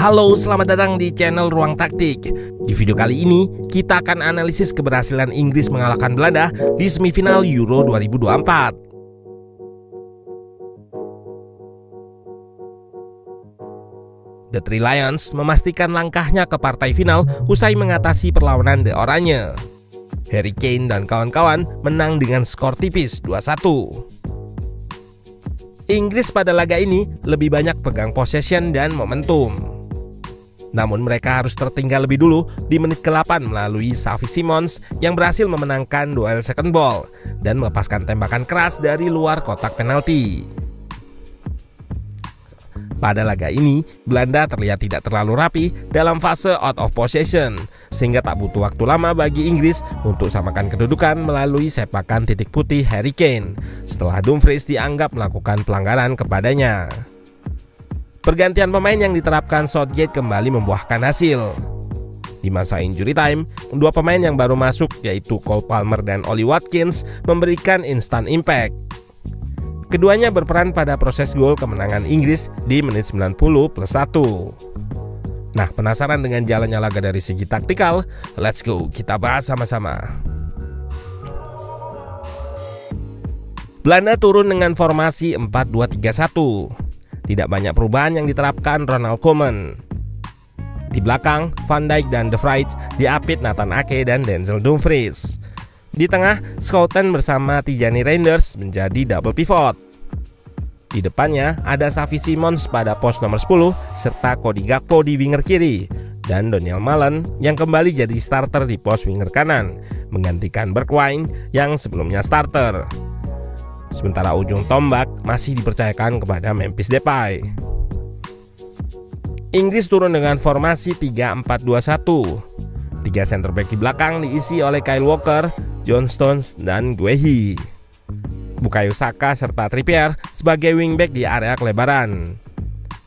Halo, selamat datang di channel Ruang Taktik. Di video kali ini, kita akan analisis keberhasilan Inggris mengalahkan Belanda di semifinal Euro 2024. The Three Lions memastikan langkahnya ke partai final usai mengatasi perlawanan The Oranye. Harry Kane dan kawan-kawan menang dengan skor tipis 2-1. Inggris pada laga ini lebih banyak pegang possession dan momentum. Namun mereka harus tertinggal lebih dulu di menit ke-8 melalui Xavi Simons yang berhasil memenangkan duel second ball dan melepaskan tembakan keras dari luar kotak penalti. Pada laga ini, Belanda terlihat tidak terlalu rapi dalam fase out of possession, sehingga tak butuh waktu lama bagi Inggris untuk samakan kedudukan melalui sepakan titik putih Harry Kane setelah Dumfries dianggap melakukan pelanggaran kepadanya. Pergantian pemain yang diterapkan Southgate kembali membuahkan hasil. Di masa injury time, dua pemain yang baru masuk yaitu Cole Palmer dan Ollie Watkins memberikan instant impact. Keduanya berperan pada proses gol kemenangan Inggris di menit 90+1. Nah, penasaran dengan jalannya laga dari segi taktikal? Let's go, kita bahas sama-sama. Belanda turun dengan formasi 4-2-3-1. Tidak banyak perubahan yang diterapkan Ronald Koeman. Di belakang, Van Dijk dan De Vrij diapit Nathan Ake dan Denzel Dumfries. Di tengah, Schouten bersama Tijani Reinders menjadi double pivot. Di depannya ada Xavi Simons pada pos nomor 10 serta Cody Gakpo di winger kiri dan Donyell Malen yang kembali jadi starter di pos winger kanan menggantikan Bergwijn yang sebelumnya starter. Sementara ujung tombak masih dipercayakan kepada Memphis Depay. Inggris turun dengan formasi 3-4-2-1. 3 center back di belakang diisi oleh Kyle Walker, John Stones, dan Guehi. Bukayo Saka serta Trippier sebagai wingback di area kelebaran.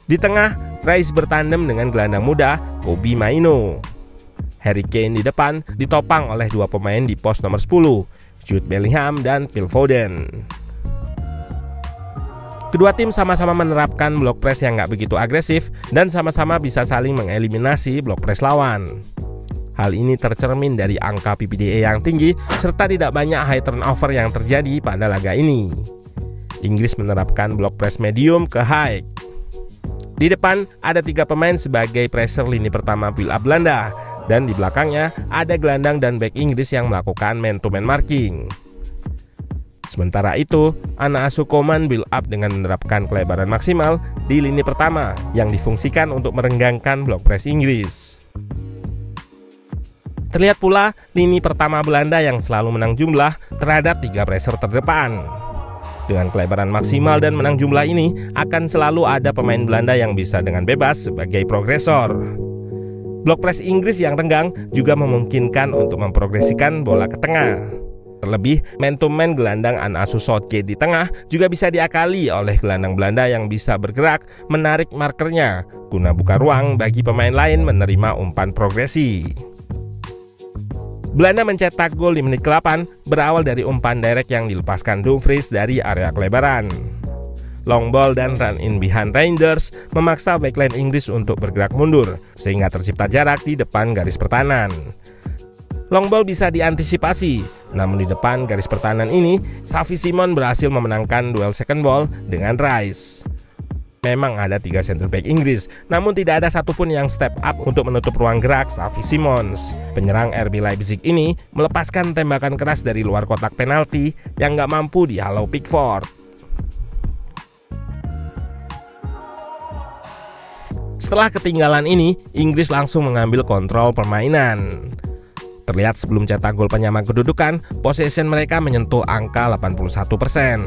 Di tengah, Rice bertandem dengan gelandang muda Kobbie Mainoo. Harry Kane di depan ditopang oleh dua pemain di pos nomor 10, Jude Bellingham dan Phil Foden. Kedua tim sama-sama menerapkan block press yang nggak begitu agresif dan sama-sama bisa saling mengeliminasi block press lawan. Hal ini tercermin dari angka PPDA yang tinggi serta tidak banyak high turnover yang terjadi pada laga ini. Inggris menerapkan block press medium ke high. Di depan ada 3 pemain sebagai pressure lini pertama build up Belanda dan di belakangnya ada gelandang dan back Inggris yang melakukan man-to-man marking. Sementara itu, anak asuh Koeman build up dengan menerapkan kelebaran maksimal di lini pertama yang difungsikan untuk merenggangkan block press Inggris. Terlihat pula lini pertama Belanda yang selalu menang jumlah terhadap 3 pressure terdepan. Dengan kelebaran maksimal dan menang jumlah ini, akan selalu ada pemain Belanda yang bisa dengan bebas sebagai progresor. Block press Inggris yang renggang juga memungkinkan untuk memprogresikan bola ke tengah. Terlebih, man-to-man gelandang anak asuh Southgate di tengah juga bisa diakali oleh gelandang Belanda yang bisa bergerak menarik markernya guna buka ruang bagi pemain lain menerima umpan progresi. Belanda mencetak gol di menit ke-8 berawal dari umpan direct yang dilepaskan Dumfries dari area kelebaran. Long ball dan run in behind Reinders memaksa backline Inggris untuk bergerak mundur sehingga tercipta jarak di depan garis pertahanan. Long ball bisa diantisipasi, namun di depan garis pertahanan ini, Xavi Simons berhasil memenangkan duel second ball dengan Rice. Memang ada 3 center back Inggris, namun tidak ada satupun yang step up untuk menutup ruang gerak Xavi Simons. Penyerang RB Leipzig ini melepaskan tembakan keras dari luar kotak penalti yang nggak mampu dihalau Pickford. Setelah ketinggalan ini, Inggris langsung mengambil kontrol permainan. Terlihat sebelum cetak gol penyama kedudukan, possession mereka menyentuh angka 81%.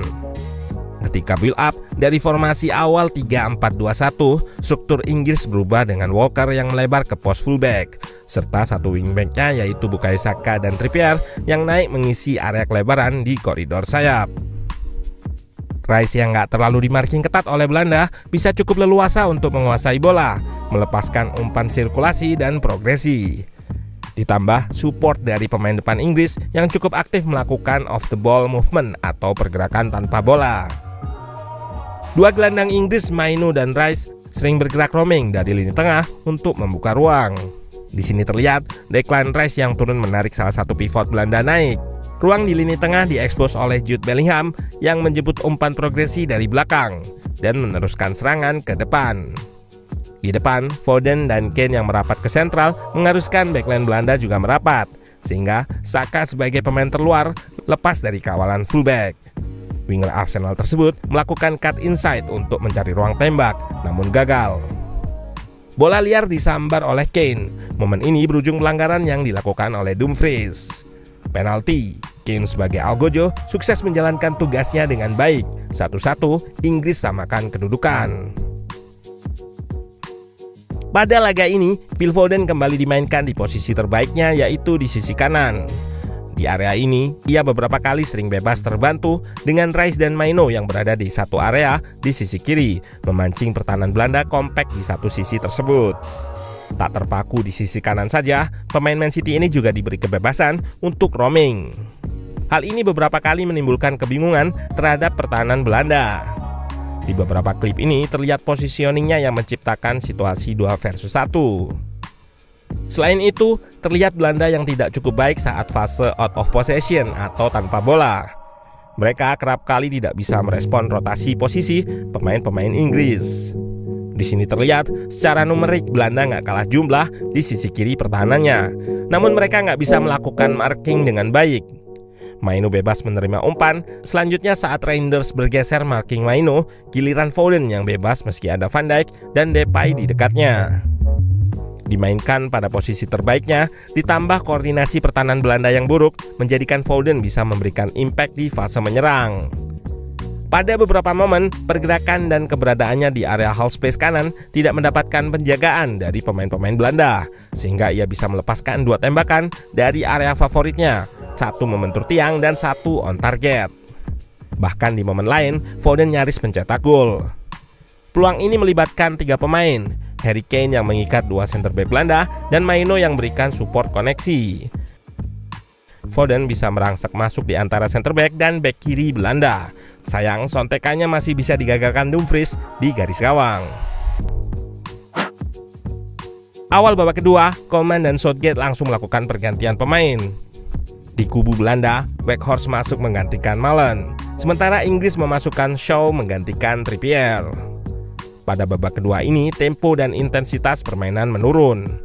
Ketika build up dari formasi awal 3-4-2-1, struktur Inggris berubah dengan Walker yang melebar ke pos fullback, serta satu wingbacknya yaitu Bukayo Saka dan Trippier yang naik mengisi area kelebaran di koridor sayap. Rice yang nggak terlalu dimarking ketat oleh Belanda bisa cukup leluasa untuk menguasai bola, melepaskan umpan sirkulasi dan progresi. Ditambah support dari pemain depan Inggris yang cukup aktif melakukan off the ball movement atau pergerakan tanpa bola. Dua gelandang Inggris, Mainoo dan Rice, sering bergerak roaming dari lini tengah untuk membuka ruang. Di sini terlihat Declan Rice yang turun menarik salah satu pivot Belanda naik. Ruang di lini tengah diekspos oleh Jude Bellingham yang menjemput umpan progresi dari belakang dan meneruskan serangan ke depan. Di depan, Foden dan Kane yang merapat ke sentral mengharuskan backline Belanda juga merapat, sehingga Saka sebagai pemain terluar lepas dari kawalan fullback. Winger Arsenal tersebut melakukan cut inside untuk mencari ruang tembak, namun gagal. Bola liar disambar oleh Kane. Momen ini berujung pelanggaran yang dilakukan oleh Dumfries. Penalti. Kane sebagai algojo sukses menjalankan tugasnya dengan baik. 1-1, Inggris samakan kedudukan. Pada laga ini, Phil Foden kembali dimainkan di posisi terbaiknya, yaitu di sisi kanan. Di area ini, ia beberapa kali sering bebas terbantu dengan Rice dan Mainoo yang berada di satu area di sisi kiri, memancing pertahanan Belanda kompak di satu sisi tersebut. Tak terpaku di sisi kanan saja, pemain Man City ini juga diberi kebebasan untuk roaming. Hal ini beberapa kali menimbulkan kebingungan terhadap pertahanan Belanda. Di beberapa klip ini terlihat positioningnya yang menciptakan situasi 2 versus 1. Selain itu, terlihat Belanda yang tidak cukup baik saat fase out of possession atau tanpa bola. Mereka kerap kali tidak bisa merespon rotasi posisi pemain-pemain Inggris. Di sini terlihat secara numerik Belanda nggak kalah jumlah di sisi kiri pertahanannya, namun mereka nggak bisa melakukan marking dengan baik. Mainoo bebas menerima umpan. Selanjutnya saat Reinders bergeser marking Mainoo, giliran Foden yang bebas meski ada Van Dijk dan Depay di dekatnya. Dimainkan pada posisi terbaiknya, ditambah koordinasi pertahanan Belanda yang buruk, menjadikan Foden bisa memberikan impact di fase menyerang. Pada beberapa momen, pergerakan dan keberadaannya di area half space kanan tidak mendapatkan penjagaan dari pemain-pemain Belanda, sehingga ia bisa melepaskan 2 tembakan dari area favoritnya, 1 membentur tiang dan 1 on target. Bahkan di momen lain, Foden nyaris mencetak gol. Peluang ini melibatkan 3 pemain, Harry Kane yang mengikat 2 center back Belanda dan Mainoo yang berikan support koneksi. Foden bisa merangsek masuk di antara center back dan back kiri Belanda. Sayang, sontekannya masih bisa digagalkan Dumfries di garis gawang. Awal babak kedua, Koeman dan Southgate langsung melakukan pergantian pemain. Di kubu Belanda, Weghorst masuk menggantikan Malen, sementara Inggris memasukkan Shaw menggantikan Trippier. Pada babak kedua ini, tempo dan intensitas permainan menurun.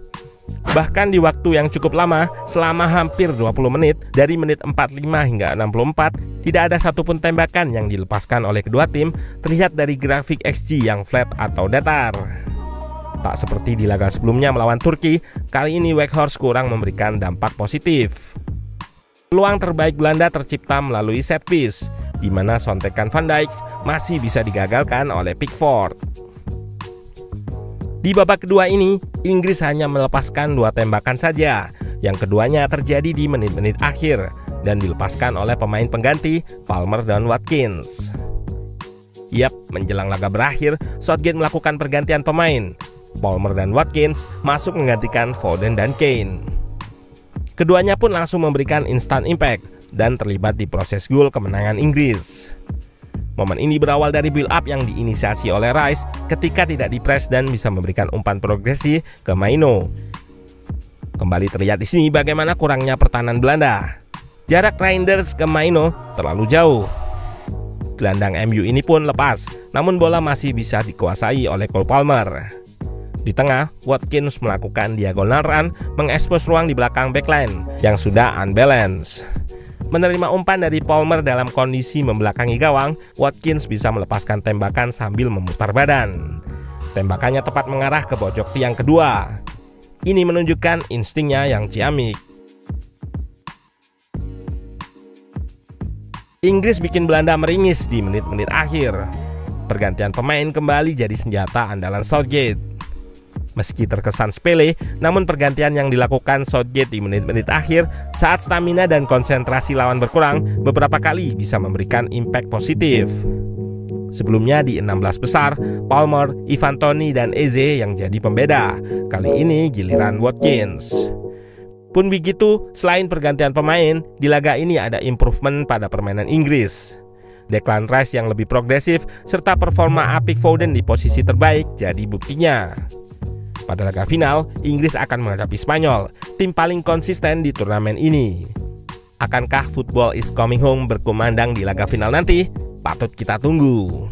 Bahkan di waktu yang cukup lama, selama hampir 20 menit, dari menit 45 hingga 64, tidak ada satupun tembakan yang dilepaskan oleh kedua tim, terlihat dari grafik XG yang flat atau datar. Tak seperti di laga sebelumnya melawan Turki, kali ini Weghorst kurang memberikan dampak positif. Peluang terbaik Belanda tercipta melalui set piece, di mana sontekan Van Dijk masih bisa digagalkan oleh Pickford. Di babak kedua ini, Inggris hanya melepaskan 2 tembakan saja. Yang keduanya terjadi di menit-menit akhir dan dilepaskan oleh pemain pengganti Palmer dan Watkins. Yap, menjelang laga berakhir, Southgate melakukan pergantian pemain. Palmer dan Watkins masuk menggantikan Foden dan Kane. Keduanya pun langsung memberikan instant impact dan terlibat di proses gol kemenangan Inggris. Momen ini berawal dari build up yang diinisiasi oleh Rice ketika tidak dipres dan bisa memberikan umpan progresi ke Mainoo. Kembali terlihat di sini bagaimana kurangnya pertahanan Belanda. Jarak Reinders ke Mainoo terlalu jauh. Gelandang MU ini pun lepas, namun bola masih bisa dikuasai oleh Cole Palmer. Di tengah, Watkins melakukan diagonal run mengekspos ruang di belakang backline yang sudah unbalanced. Menerima umpan dari Palmer dalam kondisi membelakangi gawang, Watkins bisa melepaskan tembakan sambil memutar badan. Tembakannya tepat mengarah ke pojok tiang kedua. Ini menunjukkan instingnya yang ciamik. Inggris bikin Belanda meringis di menit-menit akhir. Pergantian pemain kembali jadi senjata andalan Southgate. Meski terkesan sepele, namun pergantian yang dilakukan Southgate di menit-menit akhir saat stamina dan konsentrasi lawan berkurang beberapa kali bisa memberikan impact positif. Sebelumnya di 16 besar, Palmer, Ivan Toney, dan Eze yang jadi pembeda. Kali ini giliran Watkins. Pun begitu, selain pergantian pemain, di laga ini ada improvement pada permainan Inggris. Declan Rice yang lebih progresif serta performa apik Foden di posisi terbaik jadi buktinya. Pada laga final, Inggris akan menghadapi Spanyol, tim paling konsisten di turnamen ini. Akankah football is coming home berkumandang di laga final nanti? Patut kita tunggu.